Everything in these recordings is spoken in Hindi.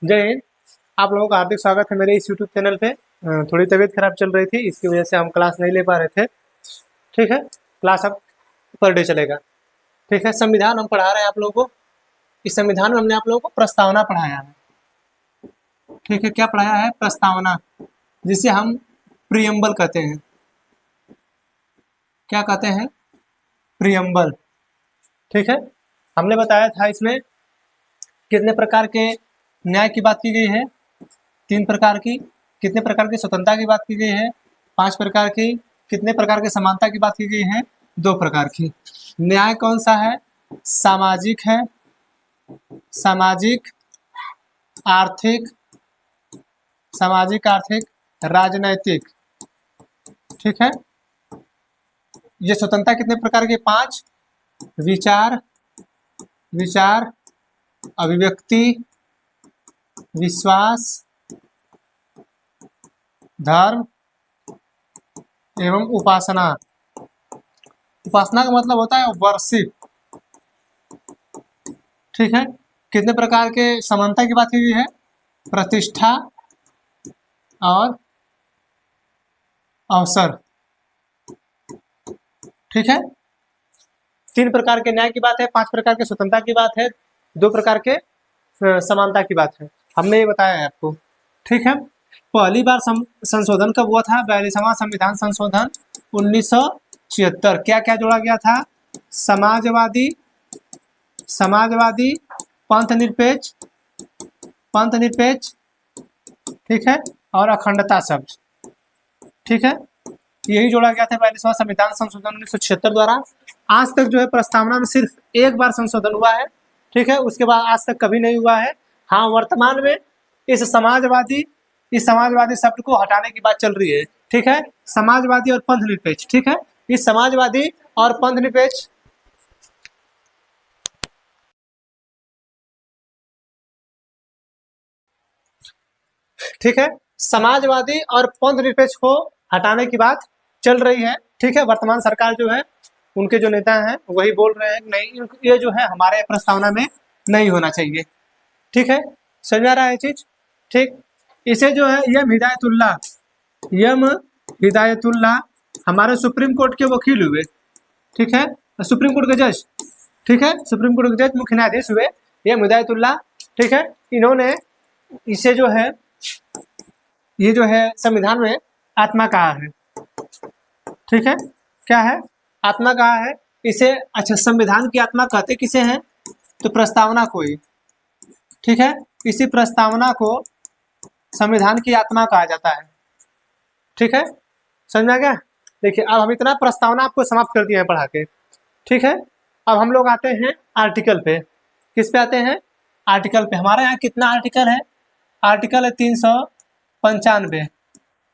जय हिंद। आप लोगों का हार्दिक स्वागत है मेरे इस यूट्यूब चैनल पे। थोड़ी तबीयत खराब चल रही थी, इसकी वजह से हम क्लास नहीं ले पा रहे थे। ठीक है, क्लास अब पर डे चलेगा। ठीक है, संविधान हम पढ़ा रहे हैं आप लोगों को। इस संविधान में हमने आप लोगों को प्रस्तावना पढ़ाया है। ठीक है, क्या पढ़ाया है? प्रस्तावना, जिसे हम प्रियम्बल कहते हैं। क्या कहते हैं? प्रियम्बल। ठीक है, हमने बताया था इसमें कितने प्रकार के न्याय की बात की गई है, 3 प्रकार की। कितने प्रकार की स्वतंत्रता की बात की गई है, 5 प्रकार की। कितने प्रकार की समानता की बात की गई है, 2 प्रकार की। न्याय कौन सा है? सामाजिक है, सामाजिक आर्थिक, सामाजिक आर्थिक, राजनैतिक। ठीक है, ये स्वतंत्रता कितने प्रकार की? 5। विचार, विचार, अभिव्यक्ति, विश्वास, धर्म एवं उपासना। उपासना का मतलब होता है वर्शिप। ठीक है, कितने प्रकार के समानता की बात की गई है? प्रतिष्ठा और अवसर। ठीक है, 3 प्रकार के न्याय की बात है, 5 प्रकार के स्वतंत्रता की बात है, 2 प्रकार के समानता की बात है। हमने ये बताया है आपको। ठीक है, पहली बार संशोधन कब हुआ था? 42वां संविधान संशोधन 1976। क्या क्या जोड़ा गया था? समाजवादी, समाजवादी, पंथ निरपेक्ष, पंथ निरपेक्ष, ठीक है, और अखंडता शब्द। ठीक है, यही जोड़ा गया था 42वां संविधान संशोधन 1976 द्वारा। आज तक जो है प्रस्तावना में सिर्फ एक बार संशोधन हुआ है। ठीक है, उसके बाद आज तक कभी नहीं हुआ है। हाँ, वर्तमान में इस समाजवादी शब्द को हटाने की बात चल रही है। ठीक है, समाजवादी और पंथ निरपेक्ष। ठीक है, इस समाजवादी और पंथ निरपेक्ष, ठीक है, समाजवादी और पंथ निरपेक्ष को हटाने की बात चल रही है। ठीक है, वर्तमान सरकार जो है, उनके जो नेता हैं वही बोल रहे हैं कि नहीं, ये जो है हमारे प्रस्तावना में नहीं होना चाहिए। ठीक है, समझ आ रहा है चीज? ठीक, इसे जो है यम हिदायतुल्लाह हमारे सुप्रीम कोर्ट के वकील हुए। ठीक है, सुप्रीम कोर्ट के जज। ठीक है, सुप्रीम कोर्ट के जज मुख्य न्यायाधीश हुए यम हिदायतुल्लाह। ठीक है, इन्होंने इसे जो है, ये जो है संविधान में आत्मा कहा है। ठीक है, क्या है? आत्मा कहा है इसे। अच्छा, संविधान की आत्मा कहते किसे हैं? तो प्रस्तावना को ही। ठीक है, इसी प्रस्तावना को संविधान की आत्मा कहा जाता है। ठीक है, समझ में आ गया? देखिए, अब हम इतना प्रस्तावना आपको समाप्त कर दिए हैं पढ़ा के। ठीक है, अब हम लोग आते हैं आर्टिकल पे। किस पे आते हैं? आर्टिकल पे। हमारे यहाँ कितना आर्टिकल है? आर्टिकल है 395।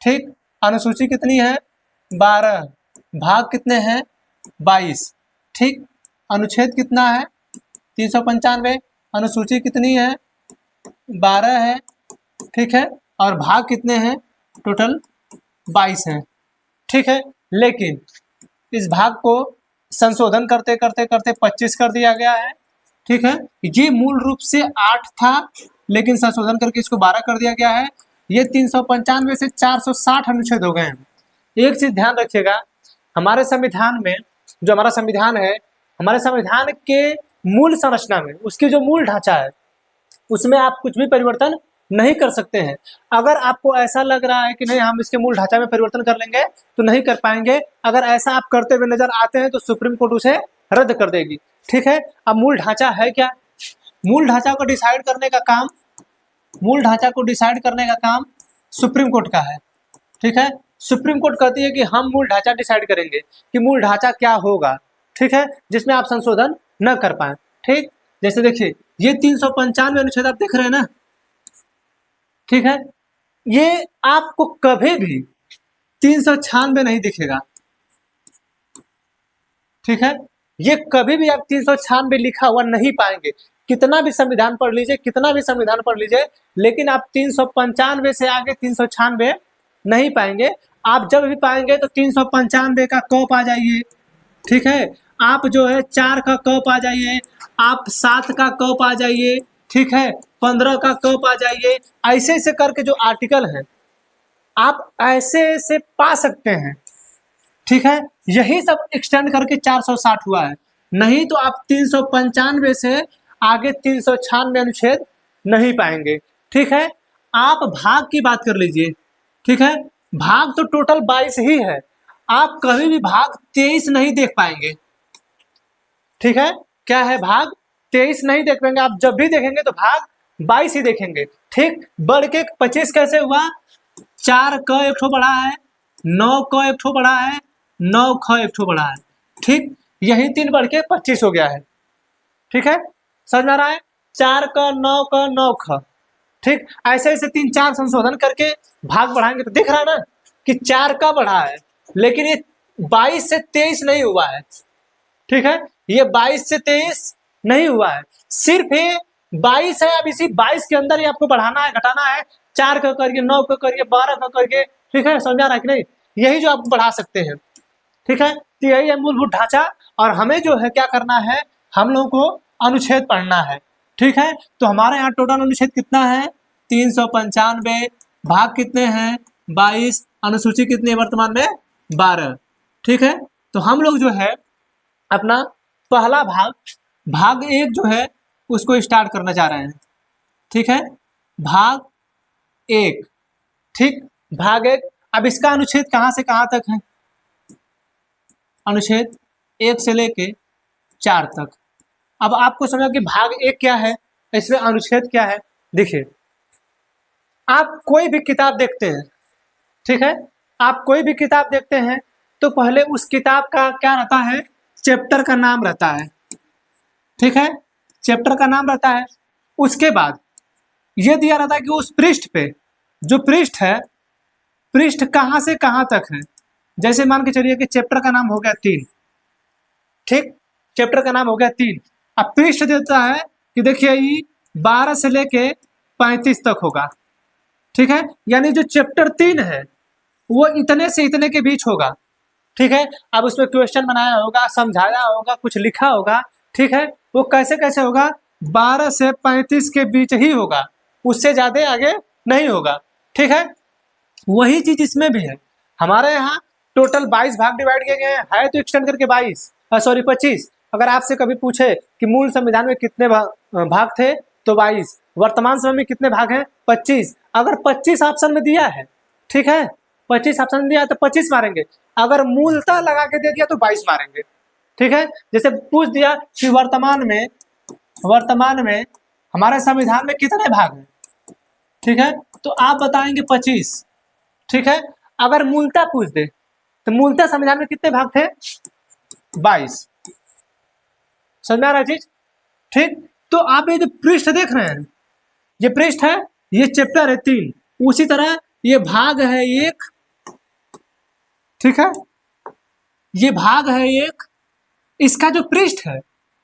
ठीक, अनुसूची कितनी है? 12। भाग कितने हैं? 22। ठीक, अनुच्छेद कितना है? 395। अनुसूची कितनी है? 12 है। ठीक है, और भाग कितने हैं? टोटल 22 हैं। ठीक है, लेकिन इस भाग को संशोधन करते करते करते 25 कर दिया गया है। ठीक है, ये मूल रूप से 8 था, लेकिन संशोधन करके इसको 12 कर दिया गया है। ये 395 से 460 अनुच्छेद हो गए हैं। एक चीज ध्यान रखिएगा, हमारे संविधान में, जो हमारा संविधान है, हमारे संविधान के मूल संरचना में, उसकी जो मूल ढांचा है, उसमें आप कुछ भी परिवर्तन नहीं कर सकते हैं। अगर आपको ऐसा लग रहा है कि नहीं हम इसके मूल ढांचा में परिवर्तन कर लेंगे, तो नहीं कर पाएंगे। अगर ऐसा आप करते हुए नजर आते हैं तो सुप्रीम कोर्ट उसे रद्द कर देगी। ठीक है, अब मूल ढांचा है क्या? मूल ढांचा को डिसाइड करने का काम, मूल ढांचा को डिसाइड करने का काम सुप्रीम कोर्ट का है। ठीक है, सुप्रीम कोर्ट कहती है कि हम मूल ढांचा डिसाइड करेंगे कि मूल ढांचा क्या होगा। ठीक है, जिसमें आप संशोधन न कर पाए। ठीक, जैसे देखिए, ये 395 अनुच्छेद आप देख रहे हैं ना। ठीक है, ये आपको कभी भी 396 नहीं दिखेगा। ठीक है, ये कभी भी आप 396 लिखा हुआ नहीं पाएंगे। कितना भी संविधान पढ़ लीजिए, कितना भी संविधान पढ़ लीजिए, लेकिन आप 395 से आगे 396 नहीं पाएंगे। आप जब भी पाएंगे तो 395 का क पा जाइए। ठीक है, आप जो है 4 का क पा जाइए, आप 7 का क पा जाइए। ठीक है, 15 का क पा जाइए। ऐसे ऐसे करके जो आर्टिकल है आप ऐसे ऐसे पा सकते हैं, ठीक है। यही सब एक्सटेंड करके 460 हुआ है, नहीं तो आप 395 से आगे 396 अनुच्छेद नहीं पाएंगे, ठीक है। आप भाग की बात कर लीजिए, ठीक है, भाग तो टोटल 22 ही है, आप कभी भी भाग 23 नहीं देख पाएंगे, ठीक है। क्या है, भाग 23 नहीं देख पाएंगे, आप जब भी देखेंगे तो भाग 22 ही देखेंगे, ठीक। बढ़ के 25 कैसे हुआ, 4 क एक ठो बड़ा है, 9 क एक ठो बड़ा है, 9 ख एक ठो बड़ा है, ठीक। यही 3 बढ़ के 25 हो गया है, ठीक है, समझ में आ रहा है। 4 क 9 क 9 ख, ठीक। ऐसे ऐसे 3-4 संशोधन करके भाग बढ़ाएंगे तो दिख रहा है ना कि 4 का बढ़ा है, लेकिन ये 22 से 23 नहीं हुआ है, ठीक है। ये 22 से 23 नहीं हुआ है, सिर्फ ये 22 है। अब इसी 22 के अंदर ही आपको बढ़ाना है, घटाना है, 4 का करिए, 9 का करिए, 12 का करिए, ठीक है, समझा रहा है कि नहीं। यही जो आप बढ़ा सकते हैं, ठीक है। तो यही है मूलभूत ढांचा, और हमें जो है क्या करना है, हम लोगों को अनुच्छेद पढ़ना है, ठीक है। तो हमारे यहाँ टोटल अनुच्छेद कितना है, 395, भाग कितने हैं 22, अनुसूची कितनी है वर्तमान में 12, ठीक है। तो हम लोग जो है अपना पहला भाग 1 जो है उसको स्टार्ट करना चाह रहे हैं, ठीक है, भाग 1, ठीक। भाग 1, अब इसका अनुच्छेद कहाँ से कहाँ तक है, अनुच्छेद 1 से लेके 4 तक। अब आपको समझा कि भाग 1 क्या है, इसमें अनुच्छेद क्या है। देखिए, आप कोई भी किताब देखते हैं, ठीक है, आप कोई भी किताब देखते हैं तो पहले उस किताब का क्या रहता है, चैप्टर का नाम रहता है, ठीक है, चैप्टर का नाम रहता है। उसके बाद ये दिया रहता है कि उस पृष्ठ पे, जो पृष्ठ है, पृष्ठ कहाँ से कहाँ तक है। जैसे मान के चलिए कि चैप्टर का नाम हो गया 3, ठीक, चैप्टर का नाम हो गया 3। अब पृष्ठ देता है कि देखिए ये 12 से लेके 35 तक होगा, ठीक है, यानी जो चैप्टर 3 है वो इतने से इतने के बीच होगा, ठीक है। अब उसमें क्वेश्चन बनाया होगा, समझाया होगा, कुछ लिखा होगा, ठीक है। वो कैसे कैसे होगा, 12 से 35 के बीच ही होगा, उससे ज्यादा आगे नहीं होगा, ठीक है। वही चीज इसमें भी है, हमारे यहाँ टोटल 22 भाग डिवाइड किए गए हैं, तो एक्सटेंड करके 25। अगर आपसे कभी पूछे कि मूल संविधान में कितने भाग थे तो 22, वर्तमान समय में कितने भाग हैं 25। अगर 25 ऑप्शन में दिया है, ठीक है, 25 ऑप्शन में दिया है तो 25 मारेंगे, अगर मूलतः लगा के दे दिया तो 22 मारेंगे, ठीक है। जैसे पूछ दिया कि वर्तमान में हमारे संविधान में कितने भाग हैं, ठीक है, तो आप बताएंगे 25, ठीक है। अगर मूलतः पूछ दे तो मूलतः संविधान में कितने भाग थे 22, समझ में आ रहा है चीज, ठीक। तो आप ये जो पृष्ठ देख रहे हैं, ये पृष्ठ है, ये चैप्टर है 3, उसी तरह ये भाग है 1, ठीक है, ये भाग है 1, इसका जो पृष्ठ है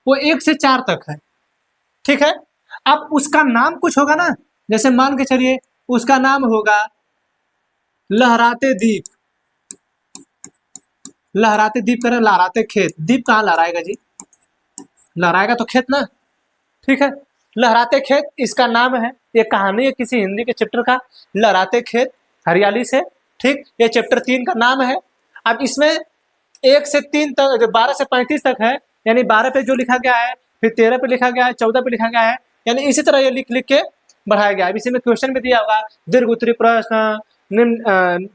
वो 1 से 4 तक है, ठीक है। अब उसका नाम कुछ होगा ना, जैसे मान के चलिए उसका नाम होगा लहराते दीप, लहराते दीप करें, लहराते खेत, दीप कहाँ लहराएगा जी, लहराएगा तो खेत ना, ठीक है। लहराते खेत इसका नाम है, ये कहानी है किसी हिंदी के चैप्टर का, लहराते खेत हरियाली से, ठीक, ये चैप्टर 3 का नाम है। अब इसमें 1 से 3 तक, 12 से 35 तक है, यानी 12 पे जो लिखा गया है, फिर 13 पे लिखा गया है, 14 पे लिखा गया है, यानी इसी तरह ये लिख लिख के बढ़ाया गया है। इसी में क्वेश्चन भी दिया होगा, दीर्घ उत्तरी प्रश्न,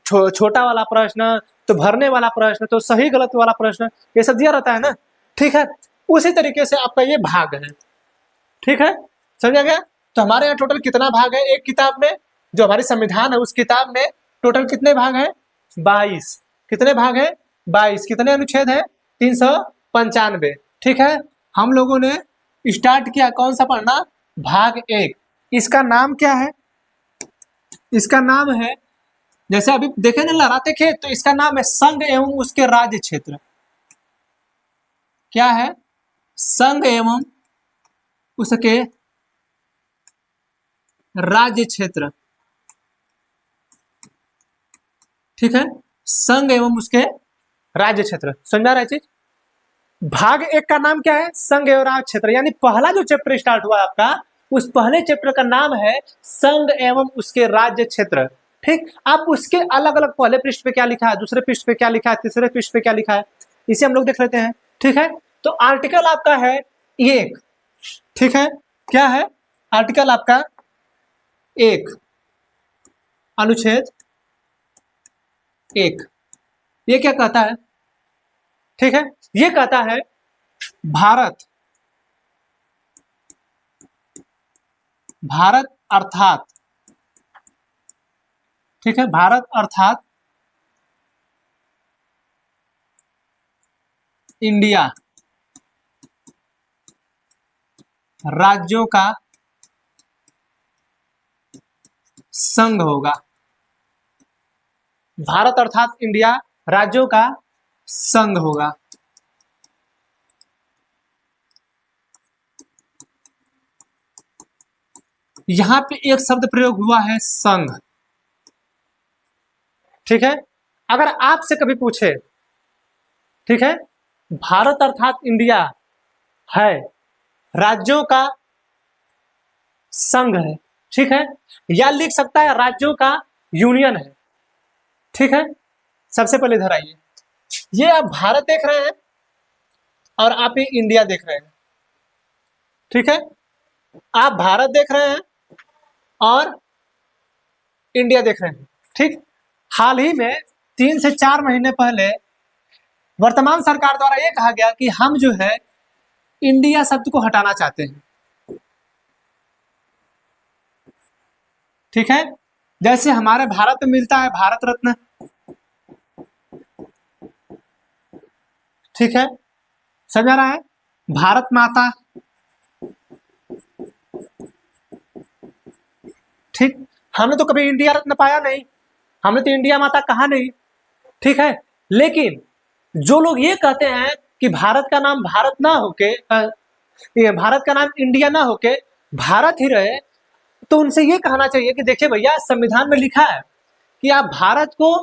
छोटा वाला प्रश्न, तो भरने वाला प्रश्न, तो सही गलत वाला प्रश्न, ये सब दिया रहता है ना, ठीक है। उसी तरीके से आपका ये भाग है, ठीक है, समझा गया। तो हमारे यहाँ टोटल कितना भाग है एक किताब में, जो हमारी संविधान है उस किताब में टोटल कितने भाग हैं 22, कितने भाग हैं 22, कितने अनुच्छेद है 395, ठीक है। हम लोगों ने स्टार्ट किया कौन सा पढ़ना, भाग 1, इसका नाम क्या है, इसका नाम है, जैसे अभी देखे ना लहराते खेत, तो इसका नाम है संघ एवं उसके राज्य क्षेत्र, क्या है, संघ एवं उसके राज्य क्षेत्र, ठीक है, संघ एवं उसके राज्य क्षेत्र, समझा रहा है चीज। भाग 1 का नाम क्या है, संघ एवं राज्य क्षेत्र, यानी पहला जो चैप्टर स्टार्ट हुआ आपका उस पहले चैप्टर का नाम है संघ एवं उसके राज्य क्षेत्र। ठीक, अब उसके अलग अलग पहले पृष्ठ पे क्या लिखा है, दूसरे पृष्ठ पे क्या लिखा है, तीसरे पृष्ठ पे क्या लिखा है, इसे हम लोग देख लेते हैं। ठीक है, तो आर्टिकल आपका है एक। ठीक है, क्या है आर्टिकल आपका एक, अनुच्छेद एक। ये क्या कहता है? ठीक है, ये कहता है भारत, भारत अर्थात, ठीक है, भारत अर्थात इंडिया राज्यों का संघ होगा। भारत अर्थात इंडिया राज्यों का संघ होगा। यहां पे एक शब्द प्रयोग हुआ है संघ। ठीक है, अगर आपसे कभी पूछे, ठीक है, भारत अर्थात इंडिया है, राज्यों का संघ है, ठीक है, या लिख सकता है राज्यों का यूनियन है। ठीक है, सबसे पहले इधर आइए, ये आप भारत देख रहे हैं और आप ये इंडिया देख रहे हैं। ठीक है, आप भारत देख रहे हैं और इंडिया देख रहे हैं। ठीक, हाल ही में 3 से 4 महीने पहले वर्तमान सरकार द्वारा ये कहा गया कि हम जो है इंडिया शब्द को हटाना चाहते हैं। ठीक है, जैसे हमारे भारत में मिलता है भारत रत्न। ठीक है, समझ आ रहा है, भारत माता। ठीक, हमने तो कभी इंडिया रत्न पाया नहीं, हमने तो इंडिया माता कहा नहीं। ठीक है, लेकिन जो लोग ये कहते हैं कि भारत का नाम भारत ना होके भारत का नाम इंडिया ना होके भारत ही रहे, तो उनसे ये कहना चाहिए कि देखिए भैया, संविधान में लिखा है कि आप भारत को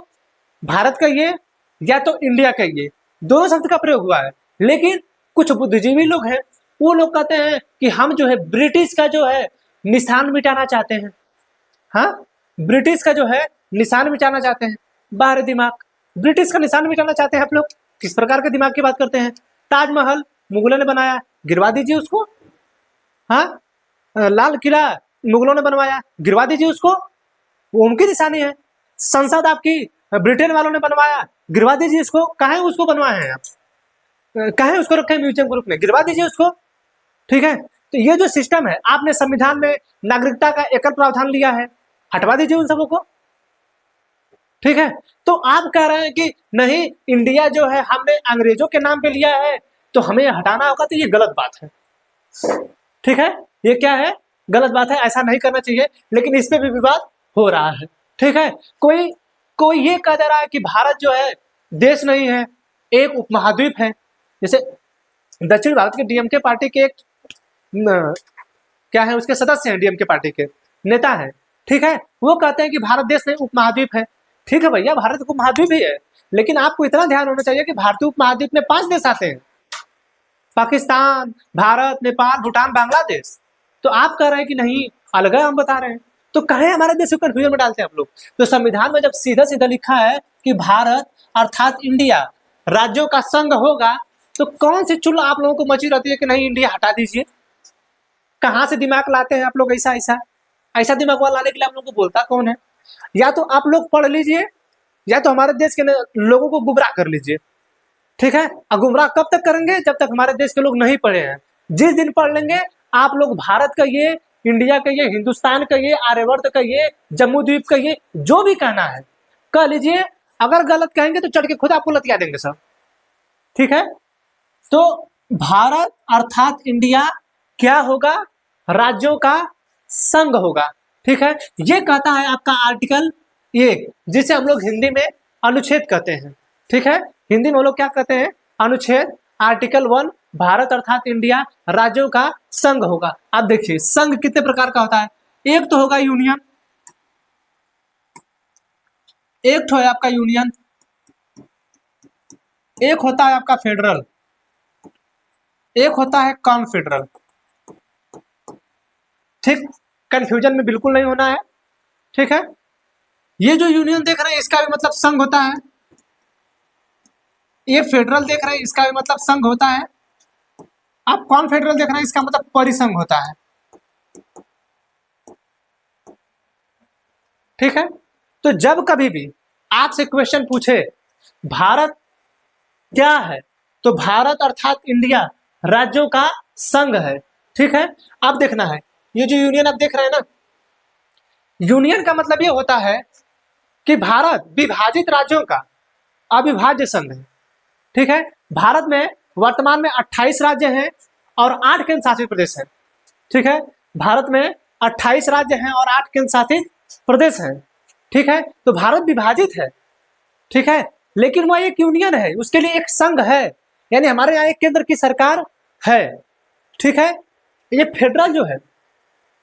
भारत कहिए या तो इंडिया कहिए, दोनों शब्द का प्रयोग हुआ है। लेकिन कुछ बुद्धिजीवी लोग हैं, वो लोग कहते हैं कि हम जो है ब्रिटिश का जो है निशान मिटाना चाहते हैं। हाँ, ब्रिटिश का जो है निशान मिटाना चाहते हैं। बाहर दिमाग, ब्रिटिश का निशान मिटाना चाहते हैं आप लोग? किस प्रकार के दिमाग की बात करते हैं? ताजमहल मुगलों ने बनाया, गिरवा दीजिए उसको। हाँ, लाल किला मुगलों ने बनवाया, गिरवा दीजिए उसको, वो उनकी निशानी है। संसद आपकी ब्रिटेन वालों ने बनवाया, गिरवा दीजिए इसको। काहे उसको बनवाए हैं आप? काहे उसको रखे म्यूजियम के रूप में? गिरवा दीजिए उसको। ठीक है, तो ये जो सिस्टम है, आपने संविधान में नागरिकता का एकल प्रावधान लिया है, हटवा दीजिए उन सबों को। ठीक है, तो आप कह रहे हैं कि नहीं, इंडिया जो है हमने अंग्रेजों के नाम पे लिया है तो हमें हटाना होगा, तो ये गलत बात है। ठीक है, ये क्या है? गलत बात है, ऐसा नहीं करना चाहिए। लेकिन इस पे भी विवाद हो रहा है। ठीक है, कोई कोई ये कह दे रहा है कि भारत जो है देश नहीं है, एक उपमहाद्वीप है। जैसे दक्षिण भारत के डीएमके पार्टी के एक क्या है, उसके सदस्य हैं, डीएमके पार्टी के नेता हैं। ठीक है, वो कहते हैं कि भारत देश नहीं, उपमहाद्वीप है। ठीक है भैया, भारत उपमहाद्वीप ही है, लेकिन आपको इतना ध्यान होना चाहिए कि भारतीय उपमहाद्वीप में 5 देश आते हैं, पाकिस्तान, भारत, नेपाल, भूटान, बांग्लादेश। तो आप कह रहे हैं कि नहीं, अलग है, हम बता रहे हैं, तो कहे हमारे देश को कंफ्यूजन में डालते हैं आप लोग। तो संविधान में जब सीधा सीधा लिखा है कि भारत अर्थात इंडिया राज्यों का संघ होगा, तो कौन सी चुल आप लोगों को मची रहती है कि नहीं इंडिया हटा दीजिए? कहां से दिमाग लाते हैं आप लोग? ऐसा ऐसा ऐसा दिमाग वाला लाने के लिए आप लोगों को बोलता कौन है? या तो आप लोग पढ़ लीजिए, या तो हमारे देश के लोगों को गुमराह कर लीजिए। ठीक है, और गुमराह कब तक करेंगे? जब तक हमारे देश के लोग नहीं पढ़े हैं। जिस दिन पढ़ लेंगे, आप लोग भारत कहिए, इंडिया कहिए, हिंदुस्तान कहिए, आर्यवर्त कहिए, जम्मू द्वीप कहिए, जो भी कहना है कह लीजिए। अगर गलत कहेंगे तो चढ़ के खुद आपको लतिया देंगे सब। ठीक है, तो भारत अर्थात इंडिया क्या होगा? राज्यों का संघ होगा। ठीक है, ये कहता है आपका आर्टिकल 1, जिसे हम लोग हिंदी में अनुच्छेद कहते हैं। ठीक है, हिंदी में हम लोग क्या कहते हैं? अनुच्छेद। आर्टिकल 1, भारत अर्थात इंडिया राज्यों का संघ होगा। अब देखिए, संघ कितने प्रकार का होता है? एक तो होगा यूनियन, एक तो है आपका यूनियन, एक होता है आपका फेडरल, एक होता है कॉन्फेडरल। ठीक, कंफ्यूजन में बिल्कुल नहीं होना है। ठीक है, ये जो यूनियन देख रहे हैं इसका भी मतलब संघ होता है, ये फेडरल देख रहे हैं इसका भी मतलब संघ होता है, आप कॉन्फेडरल देख रहे हैं इसका मतलब परिसंघ होता है। ठीक है, तो जब कभी भी आपसे क्वेश्चन पूछे भारत क्या है, तो भारत अर्थात इंडिया राज्यों का संघ है। ठीक है, अब देखना है ये जो यूनियन आप देख रहे हैं ना, यूनियन का मतलब ये होता है कि भारत विभाजित राज्यों का अविभाज्य संघ है। ठीक है, भारत में वर्तमान में 28 राज्य हैं और 8 केंद्र शासित प्रदेश हैं। ठीक है, भारत में 28 राज्य हैं और 8 केंद्र शासित प्रदेश हैं। ठीक है, तो भारत विभाजित है। ठीक है, लेकिन वह एक यूनियन है, उसके लिए एक संघ है, यानी हमारे यहाँ एक केंद्र की सरकार है। ठीक है, ये फेडरल जो है,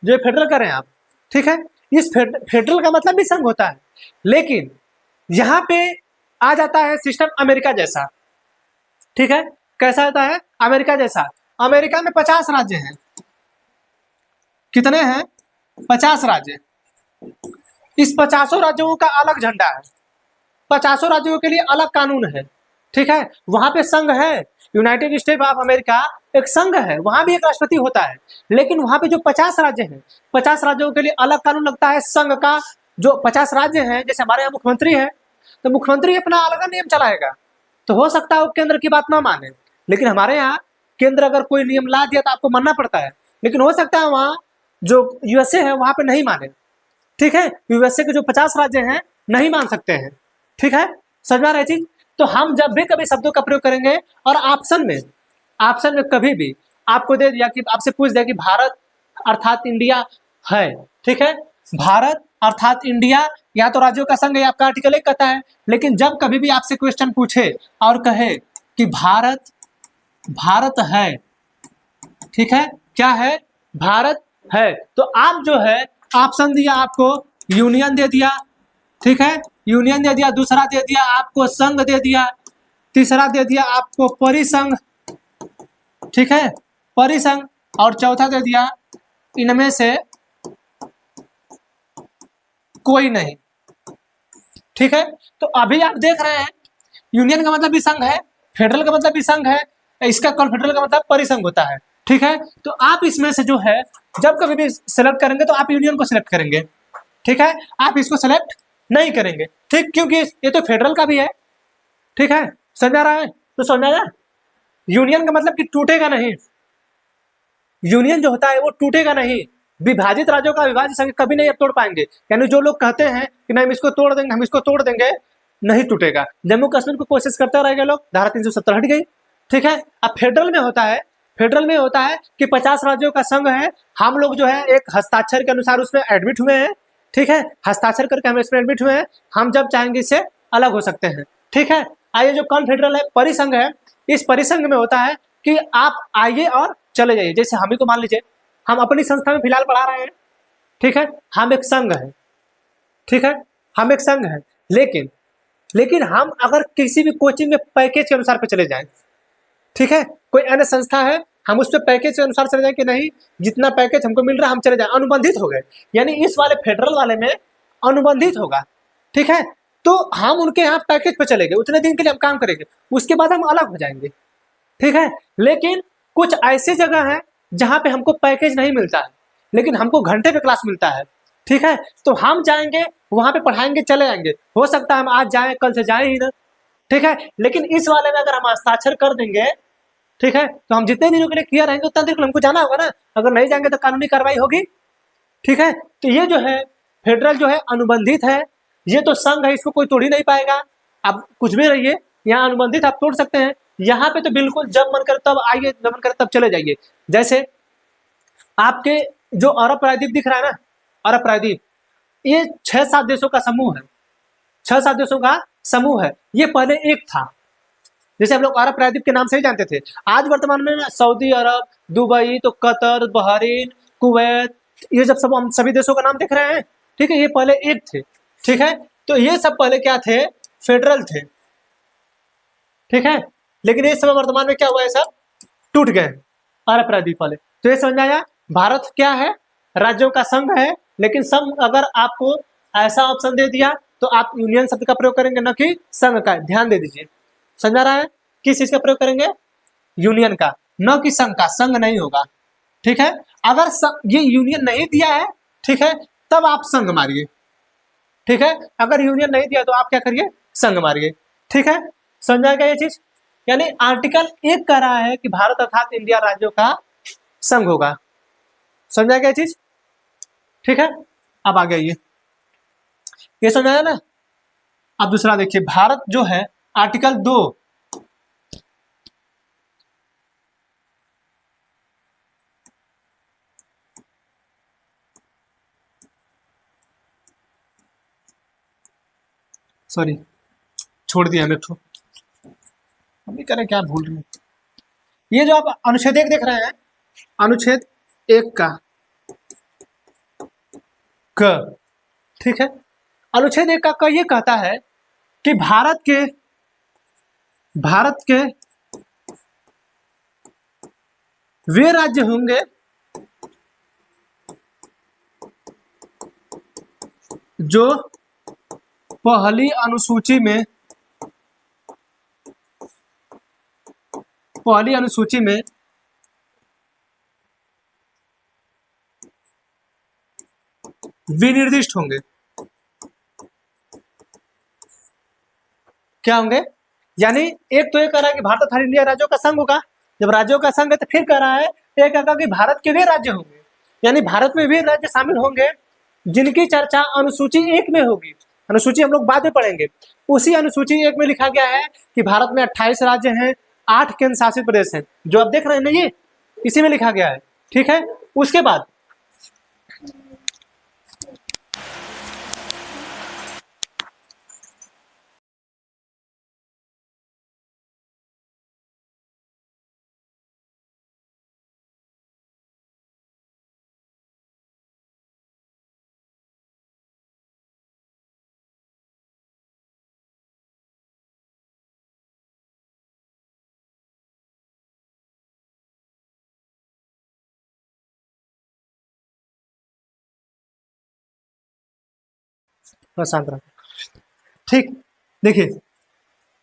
जो फेडरल कर रहे हैं आप, ठीक है, इस फेडरल का मतलब भी संघ होता है, लेकिन यहाँ पे आ जाता है सिस्टम अमेरिका जैसा। ठीक है, कैसा होता है? अमेरिका जैसा। अमेरिका में 50 राज्य हैं। कितने हैं? 50 राज्य। इस 50 राज्यों का अलग झंडा है, 50 राज्यों के लिए अलग कानून है। ठीक है, वहां पे संघ है, यूनाइटेड स्टेट ऑफ अमेरिका एक संघ है, वहां भी एक राष्ट्रपति होता है, लेकिन वहां पे जो 50 राज्य हैं, 50 राज्यों के लिए अलग कानून लगता है संघ का। जो 50 राज्य हैं, जैसे हमारे यहाँ मुख्यमंत्री है, तो मुख्यमंत्री अपना अलग नियम चलाएगा, तो हो सकता है वो केंद्र की बात ना माने, लेकिन हमारे यहाँ केंद्र अगर कोई नियम ला दिया तो आपको मानना पड़ता है, लेकिन हो सकता है वहाँ जो यूएसए है वहां पे नहीं माने। ठीक है, यूएसए के जो 50 राज्य हैं नहीं मान सकते हैं। ठीक है, समझ में आ रहा है चीज? तो हम जब भी कभी शब्दों का प्रयोग करेंगे और ऑप्शन में कभी भी आपको दे दिया कि आपसे पूछ दिया कि भारत अर्थात इंडिया है। ठीक है, भारत अर्थात इंडिया या तो राज्यों का संघ है, आपका आर्टिकल 1 कहता है, लेकिन जब कभी भी आपसे क्वेश्चन पूछे और कहे कि भारत है, ठीक है, क्या है? भारत है, तो आप जो है ऑप्शन दिया आपको, यूनियन दे दिया। ठीक है, यूनियन दे दिया, दूसरा दे दिया आपको संघ दे दिया, तीसरा दे दिया आपको परिसंघ। ठीक है, परिसंघ, और चौथा दे दिया इनमें से कोई नहीं। ठीक है, तो अभी आप देख रहे हैं यूनियन का मतलब भी संघ है, फेडरल का मतलब भी संघ है, इसका कॉन्फेडरल का मतलब परिसंघ होता है। ठीक है, तो आप इसमें से जो है जब कभी भी सिलेक्ट करेंगे तो आप यूनियन को सिलेक्ट करेंगे। ठीक है, आप इसको सिलेक्ट नहीं करेंगे। ठीक, क्योंकि ये तो फेडरल का भी है। ठीक है, समझ आ रहा है? तो समझ आया, यूनियन का मतलब कि टूटेगा नहीं, यूनियन जो होता है वो टूटेगा नहीं, विभाजित राज्यों का विभाजित संघ कभी नहीं तोड़ पाएंगे। यानी जो लोग कहते हैं कि नहीं हम इसको तोड़ देंगे, हम इसको तोड़ देंगे, नहीं टूटेगा। जम्मू कश्मीर को कोशिश करते रहेंगे लोग, धारा 370 हट गई। ठीक है, अब फेडरल में होता है, फेडरल में होता है कि 50 राज्यों का संघ है, हम लोग जो है एक हस्ताक्षर के अनुसार उसमें एडमिट हुए हैं। ठीक है, हस्ताक्षर करके हम इसमें एडमिट हुए हैं, हम जब चाहेंगे इससे अलग हो सकते हैं। ठीक है, आइए जो कॉन्फेडरल है, परिसंघ है, इस परिसंघ में होता है कि आप आइए और चले जाइए। जैसे हम ही को मान लीजिए, हम अपनी संस्था में फिलहाल पढ़ा रहे हैं। ठीक है, हम एक संघ है। ठीक है, हम एक संघ है, लेकिन हम अगर किसी भी कोचिंग में पैकेज के अनुसार पे चले जाएं, ठीक है, कोई अन्य संस्था है, हम उस पर पैकेज के अनुसार चले जाए कि नहीं, जितना पैकेज हमको मिल रहा है हम चले जाए, अनुबंधित हो गए, यानी इस वाले फेडरल वाले में अनुबंधित होगा। ठीक है, तो हम उनके यहाँ पैकेज पे चले गए, उतने दिन के लिए हम काम करेंगे, उसके बाद हम अलग हो जाएंगे। ठीक है, लेकिन कुछ ऐसी जगह है जहां पे हमको पैकेज नहीं मिलता है, लेकिन हमको घंटे पे क्लास मिलता है। ठीक है, तो हम जाएंगे वहां पे पढ़ाएंगे, चले आएंगे, हो सकता है हम आज जाएं कल से जाएं ही ना। ठीक है, लेकिन इस वाले में अगर हम हस्ताक्षर कर देंगे, ठीक है, तो हम जितने दिनों के लिए क्लियर रहेंगे उतना दिन के लिए हमको जाना होगा ना, अगर नहीं जाएंगे तो कानूनी कार्रवाई होगी। ठीक है, तो ये जो है फेडरल जो है अनुबंधित है, ये तो संघ है, इसको कोई तोड़ ही नहीं पाएगा। अब कुछ भी रहिए, यहाँ अनुबंधित आप तोड़ सकते हैं, यहाँ पे तो बिल्कुल जब मन करे तब आइए, जब मन करे तब चले जाइए। जैसे आपके जो अरब प्रायद्वीप दिख रहा है ना, अरब प्रायद्वीप, ये 6-7 देशों का समूह है, 6-7 देशों का समूह है। ये पहले एक था, जैसे हम लोग अरब प्रायद्वीप के नाम से ही जानते थे, आज वर्तमान में ना सऊदी अरब, दुबई, तो कतर, बहरीन, कुवैत, ये जब सब हम सभी देशों का नाम देख रहे हैं। ठीक है, ये पहले एक थे। ठीक है, तो ये सब पहले क्या थे? फेडरल थे। ठीक है, लेकिन ये समय वर्तमान में क्या हुआ है, सब टूट गए अरब प्रायद्वीप वाले। तो ये समझ आया, भारत क्या है? राज्यों का संघ है, लेकिन संघ अगर आपको ऐसा ऑप्शन दे दिया तो आप यूनियन शब्द का प्रयोग करेंगे, न कि संघ का। ध्यान दे दीजिए, समझा रहा है? किस चीज का प्रयोग करेंगे? यूनियन का, न कि संघ का। संघ नहीं होगा, ठीक है। अगर ये यूनियन नहीं दिया है, ठीक है, तब आप संघ मारिए, ठीक है। अगर यूनियन नहीं दिया तो आप क्या करिए? संघ मारिए, ठीक है। समझा गया ये चीज? यानी आर्टिकल 1 कह रहा है कि भारत अर्थात इंडिया राज्यों का संघ होगा। समझा गया चीज? ठीक है। अब आ गया ये समझाया ना। अब दूसरा देखिए, भारत जो है आर्टिकल 2, सॉरी छोड़ दिया हमें, हम भी करें क्या, भूल रहे हैं। ये जो आप अनुच्छेद 1 देख रहे हैं, अनुच्छेद 1 का क, ठीक है। अनुच्छेद 1 का क ये कहता है कि भारत के वे राज्य होंगे जो पहली अनुसूची में विनिर्दिष्ट होंगे। क्या होंगे? यानी एक तो ये कह रहा है कि भारत अर्थात इंडिया राज्यों का संघ होगा। जब राज्यों का संघ है तो फिर कह रहा है, एक कहा कि भारत के वे राज्य होंगे, यानी भारत में वे राज्य शामिल होंगे जिनकी चर्चा अनुसूची 1 में होगी। अनुसूची हम लोग बाद में पढ़ेंगे। उसी अनुसूची 1 में लिखा गया है कि भारत में 28 राज्य हैं, 8 केंद्र शासित प्रदेश हैं। जो आप देख रहे हैं ना, ये इसी में लिखा गया है, ठीक है। उसके बाद शांत रहो, ठीक। देखिए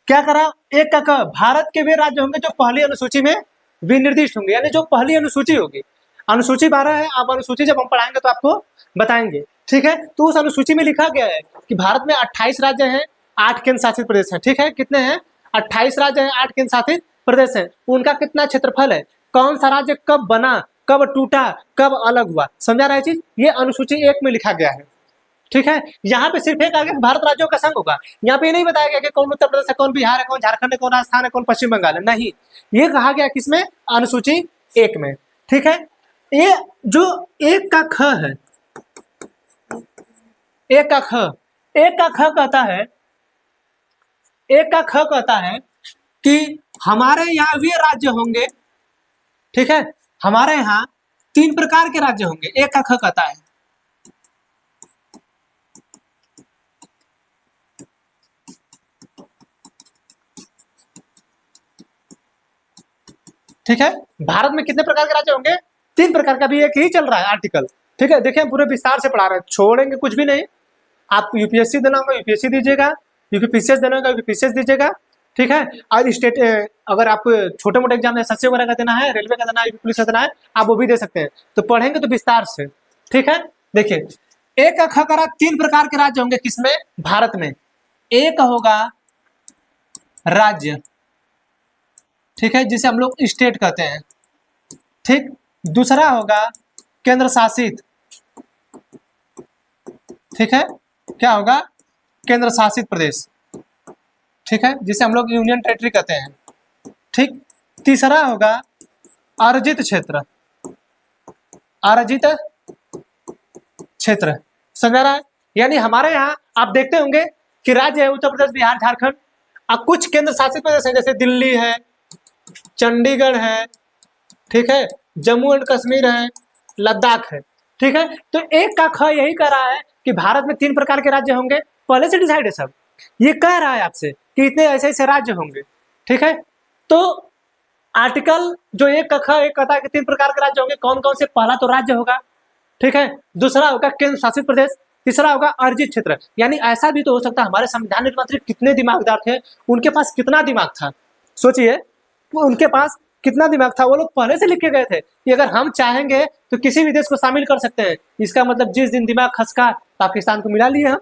क्या करा, एक का क, भारत के वे राज्य होंगे जो पहली अनुसूची में विनिर्दिष्ट होंगे, यानी जो पहली अनुसूची होगी। अनुसूची 12 है, आप अनुसूची जब हम पढ़ाएंगे तो आपको बताएंगे, ठीक है। तो उस अनुसूची में लिखा गया है कि भारत में 28 राज्य हैं, 8 केंद्र शासित प्रदेश हैं, ठीक है। कितने हैं? 28 राज्य हैं, 8 केंद्र शासित प्रदेश हैं। उनका कितना क्षेत्रफल है, कौन सा राज्य कब बना, कब टूटा, कब अलग हुआ, समझा रहा है चीज? ये अनुसूची 1 में लिखा गया है, ठीक है। यहाँ पे सिर्फ एक आ गया भारत राज्यों का संघ होगा। यहाँ पे नहीं बताया गया कि कौन उत्तर प्रदेश है, कौन बिहार है, कौन झारखंड है, कौन राजस्थान है, कौन पश्चिम बंगाल है, नहीं। ये कहा गया किसमें? अनुसूची 1 में, ठीक है। ये जो 1 का ख है, 1 का ख, 1 का ख कहता है, 1 का ख कहता है कि हमारे यहाँ वे राज्य होंगे, ठीक है। हमारे यहाँ 3 प्रकार के राज्य होंगे, 1 का ख कहता है, ठीक है। भारत में कितने प्रकार के राज्य होंगे? 3 प्रकार का, भी एक ही चल रहा है आर्टिकल, ठीक है। देखिए पूरे विस्तार से पढ़ा रहे हैं, छोड़ेंगे कुछ भी नहीं। आप यूपीएससी देना होगा यूपीएससी दीजिएगा, यूपीपीसीएस देना होगा यूपीपीसीएस दीजिएगा, ठीक है। और स्टेट अगर आप छोटे मोटे एग्जाम एसएससी वगैरह का देना है, रेलवे का देना है, पुलिस का देना है, आप वो भी दे सकते हैं। तो पढ़ेंगे तो विस्तार से, ठीक है। देखिए 1 का ख करा, 3 प्रकार के राज्य होंगे किसमें? भारत में। एक होगा राज्य, ठीक है, जिसे हम लोग स्टेट कहते हैं, ठीक। दूसरा होगा केंद्र शासित, ठीक है। क्या होगा? केंद्र शासित प्रदेश, ठीक है, जिसे हम लोग यूनियन टेरिटरी कहते हैं, ठीक। तीसरा होगा अर्जित क्षेत्र, अर्जित क्षेत्र, समझ रहा है? यानी हमारे यहाँ आप देखते होंगे कि राज्य है उत्तर प्रदेश, बिहार, झारखंड, और कुछ केंद्र शासित प्रदेश है जैसे दिल्ली है, चंडीगढ़ है, ठीक है, जम्मू एंड कश्मीर है, लद्दाख है, ठीक है। तो 1 का ख यही कह रहा है कि भारत में 3 प्रकार के राज्य होंगे, पहले से डिसाइड है सब। ये कह रहा है आपसे कि इतने ऐसे ऐसे राज्य होंगे, ठीक है। तो आर्टिकल जो 1 का ख एक कहता है कि 3 प्रकार के राज्य होंगे, कौन कौन से? पहला तो राज्य होगा, ठीक है। दूसरा होगा केंद्र शासित प्रदेश, तीसरा होगा अर्जित क्षेत्र। यानी ऐसा भी तो हो सकता है हमारे संविधान निर्माता कितने दिमागदार थे, उनके पास कितना दिमाग था, सोचिए उनके पास कितना दिमाग था। वो लोग पहले से लिख के गए थे कि अगर हम चाहेंगे तो किसी भी देश को शामिल कर सकते हैं। इसका मतलब जिस दिन दिमाग खसका पाकिस्तान को मिला लिए हम।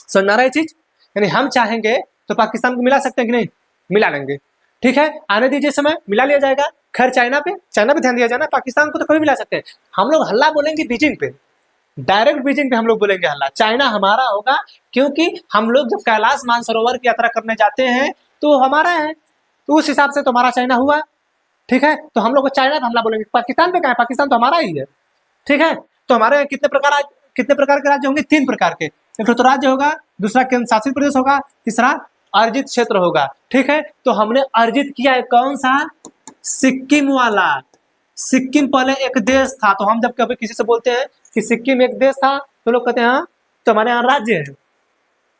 समझ रहा है चीज, यानी हम चाहेंगे तो पाकिस्तान को मिला सकते हैं कि नहीं, मिला लेंगे। ठीक है, आने दीजिए समय, मिला लिया जाएगा। खैर चाइना पे ध्यान दिया जाना, पाकिस्तान को तो कभी मिला सकते हैं। हम लोग हल्ला बोलेंगे बीजिंग पे, डायरेक्ट बीजिंग पे हम लोग बोलेंगे हल्ला। चाइना हमारा होगा, क्योंकि हम लोग जब कैलाश मानसरोवर की यात्रा करने जाते हैं तो हमारा है, तो उस हिसाब से तो हमारा चाइना हुआ। ठीक है, तो हम लोग चाइना पे हमला बोलेंगे, पाकिस्तान पे क्या है, पाकिस्तान तो हमारा ही है। ठीक है, तो हमारे कितने प्रकार के राज्य होंगे, 3 प्रकार के। एक तो राज्य होगा, दूसरा केंद्र शासित प्रदेश होगा, तीसरा अर्जित क्षेत्र होगा। ठीक है, तो हमने अर्जित किया है कौन सा, सिक्किम वाला। सिक्किम पहले एक देश था, तो हम जब कभी किसी से बोलते हैं कि सिक्किम एक देश था तो लोग कहते हैं हाँ तो हमारे यहाँ राज्य है।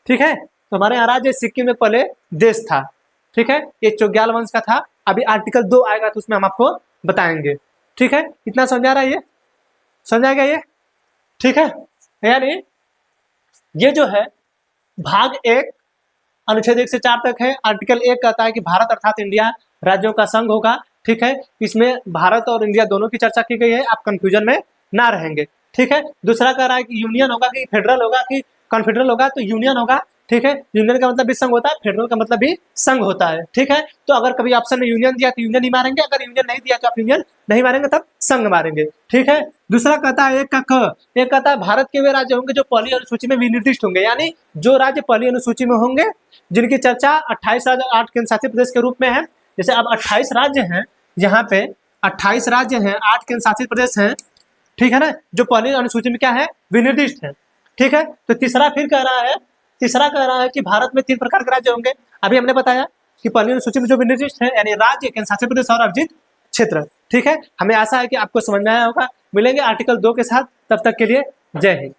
ठीक है, तो हमारे यहाँ राज्य सिक्किम में पहले देश था। ठीक है, ये चोग्याल वंश का था। अभी आर्टिकल 2 आएगा तो उसमें हम आपको बताएंगे। ठीक है, इतना समझा रहा है, ये समझा गया ये। ठीक है, यानी ये जो है भाग 1 अनुच्छेद 1 से 4 तक है। आर्टिकल 1 कहता है कि भारत अर्थात इंडिया राज्यों का संघ होगा। ठीक है, इसमें भारत और इंडिया दोनों की चर्चा की गई है, आप कंफ्यूजन में ना रहेंगे। ठीक है, दूसरा कह रहा है कि यूनियन होगा कि फेडरल होगा कि कॉन्फेडरल होगा, तो यूनियन होगा। ठीक है, यूनियन का मतलब भी संघ होता है, फेडरल का मतलब भी संघ होता है। ठीक है, तो अगर कभी ऑप्शन में यूनियन दिया तो यूनियन ही मारेंगे, अगर यूनियन नहीं दिया तो आप यूनियन नहीं मारेंगे, तब संघ मारेंगे। ठीक है, दूसरा कहता है 1 का क, एक कहता है भारत के वे राज्य होंगे जो पहली अनुसूची में विनिर्दिष्ट होंगे, यानी जो राज्य पहली अनुसूची में होंगे, जिनकी चर्चा 28 राज्य 8 केंद्र शासित प्रदेश के रूप में है। जैसे अब 28 राज्य हैं, यहाँ पे 28 राज्य हैं, 8 केंद्र शासित प्रदेश हैं। ठीक है ना, जो पहली अनुसूची में क्या है, विनिर्दिष्ट है। ठीक है, तो तीसरा कह रहा है कि भारत में 3 प्रकार के राज्य होंगे। अभी हमने बताया कि पहली अनुसूची में जो विनिर्दिष्ट है यानी राज्य, केंद्र शासित प्रदेश और अर्जित क्षेत्र। ठीक है, हमें आशा है कि आपको समझ में आया होगा। मिलेंगे आर्टिकल 2 के साथ, तब तक के लिए जय हिंद।